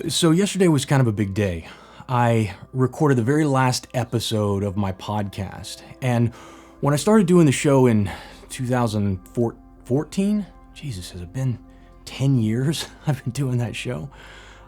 So yesterday was kind of a big day. I recorded the very last episode of my podcast. And when I started doing the show in 2014, Jesus, has it been 10 years I've been doing that show?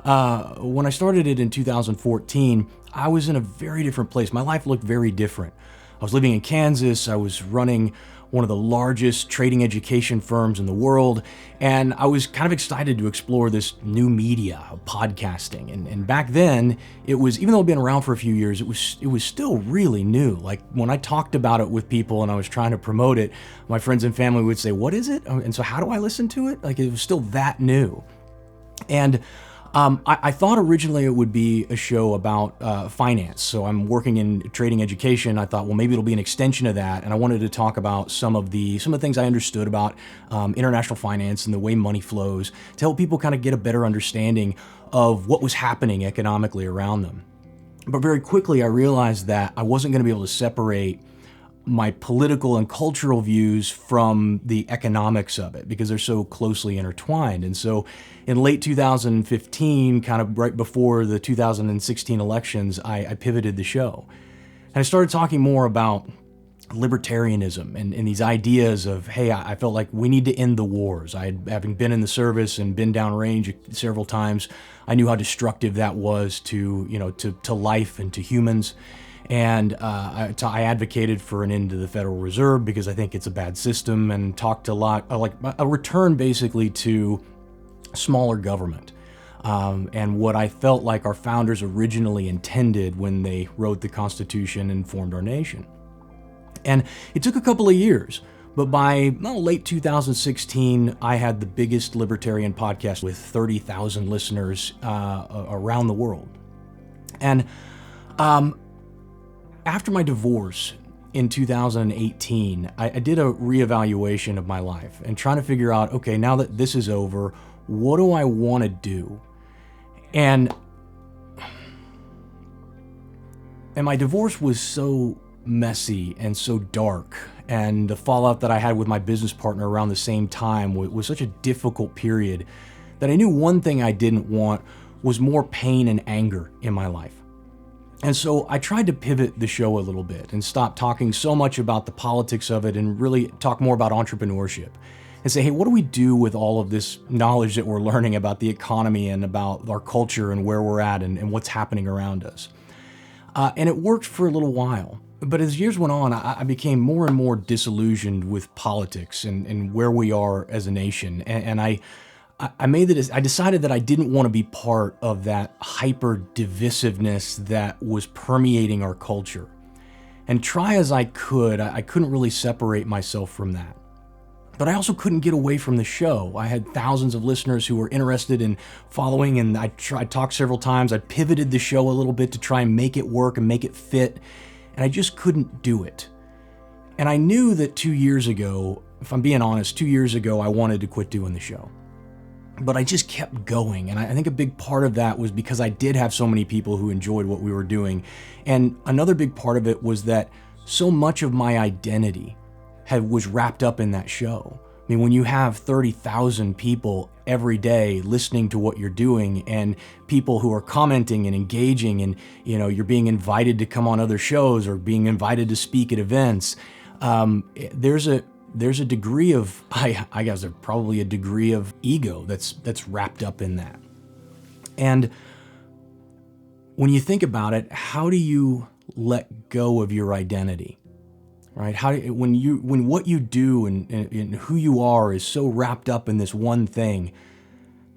When I started it in 2014, I was in a very different place. My life looked very different. I was living in Kansas. I was running one of the largest trading education firms in the world, and I was kind of excited to explore this new media of podcasting. And back then, it was, even though it'd been around for a few years, it was still really new. Like when I talked about it with people and I was trying to promote it, my friends and family would say, "What is it? And so how do I listen to it?" Like it was still that new. And I thought originally it would be a show about finance. So I'm working in trading education. I thought, well, maybe it'll be an extension of that. And I wanted to talk about some of the things I understood about international finance and the way money flows to help people kind of get a better understanding of what was happening economically around them. But very quickly, I realized that I wasn't going to be able to separate my political and cultural views from the economics of it because they're so closely intertwined. And so in late 2015, kind of right before the 2016 elections, I pivoted the show. And I started talking more about libertarianism and these ideas of, hey, I felt like we need to end the wars. Having been in the service and been downrange several times, I knew how destructive that was to life and to humans. And I advocated for an end to the Federal Reserve because I think it's a bad system, and talked a lot, like a return basically to smaller government and what I felt like our founders originally intended when they wrote the Constitution and formed our nation. And it took a couple of years, but by late 2016, I had the biggest libertarian podcast with 30,000 listeners around the world. And after my divorce in 2018, I did a reevaluation of my life and trying to figure out, okay, now that this is over, what do I want to do? And my divorce was so messy and so dark, and the fallout that I had with my business partner around the same time was such a difficult period that I knew one thing I didn't want was more pain and anger in my life. And so I tried to pivot the show a little bit and stop talking so much about the politics of it and really talk more about entrepreneurship and say, hey, what do we do with all of this knowledge that we're learning about the economy and about our culture and where we're at and what's happening around us? And it worked for a little while. But as years went on, I became more and more disillusioned with politics and where we are as a nation. And I decided that I didn't want to be part of that hyper divisiveness that was permeating our culture. And try as I could, I couldn't really separate myself from that. But I also couldn't get away from the show. I had thousands of listeners who were interested in following, and I talked several times. I pivoted the show a little bit to try and make it work and make it fit, and I just couldn't do it. And I knew that 2 years ago, if I'm being honest, 2 years ago, I wanted to quit doing the show. But I just kept going, and I think a big part of that was because I did have so many people who enjoyed what we were doing. And another big part of it was that so much of my identity was wrapped up in that show. I mean, when you have 30,000 people every day listening to what you're doing, and people who are commenting and engaging, and you're being invited to come on other shows or being invited to speak at events, there's a degree of, I guess there's probably a degree of ego that's wrapped up in that. And when you think about it, how do you let go of your identity? Right? When what you do and who you are is so wrapped up in this one thing,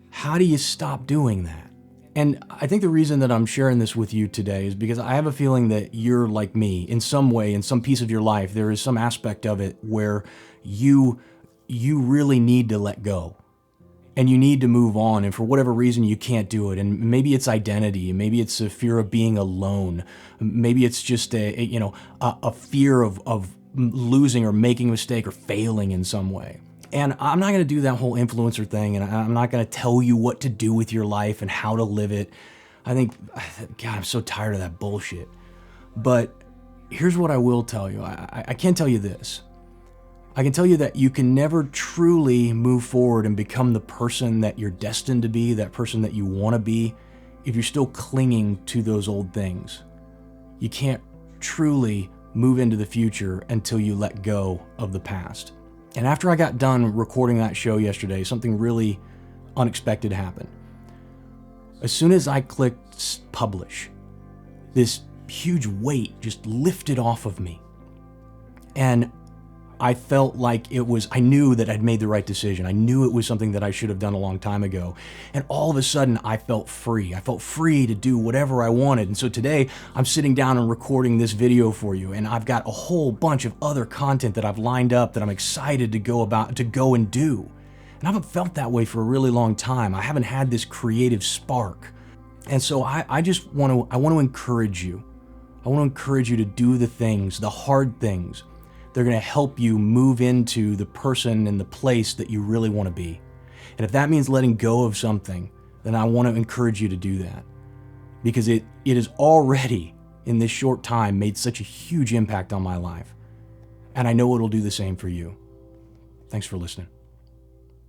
how do you stop doing that? And I think the reason that I'm sharing this with you today is because I have a feeling that you're like me in some way, in some piece of your life. There is some aspect of it where you really need to let go. And you need to move on, and for whatever reason you can't do it. And maybe it's identity, maybe it's a fear of being alone, maybe it's just a fear of losing or making a mistake or failing in some way. And I'm not going to do that whole influencer thing, and I'm not going to tell you what to do with your life and how to live it. God, I'm so tired of that bullshit. But here's what I will tell you. I can tell you this. I can tell you that you can never truly move forward and become the person that you're destined to be, that person that you want to be, if you're still clinging to those old things. You can't truly move into the future until you let go of the past. And after I got done recording that show yesterday, something really unexpected happened. As soon as I clicked publish, this huge weight just lifted off of me. And I felt like I knew that I'd made the right decision. I knew it was something that I should have done a long time ago. And all of a sudden, I felt free. I felt free to do whatever I wanted. And so today, I'm sitting down and recording this video for you. And I've got a whole bunch of other content that I've lined up that I'm excited to go and do. And I haven't felt that way for a really long time. I haven't had this creative spark. And so I want to encourage you. I want to encourage you to do the things, the hard things. They're going to help you move into the person and the place that you really want to be. And if that means letting go of something, then I want to encourage you to do that. Because it has already, in this short time, made such a huge impact on my life. And I know it'll do the same for you. Thanks for listening.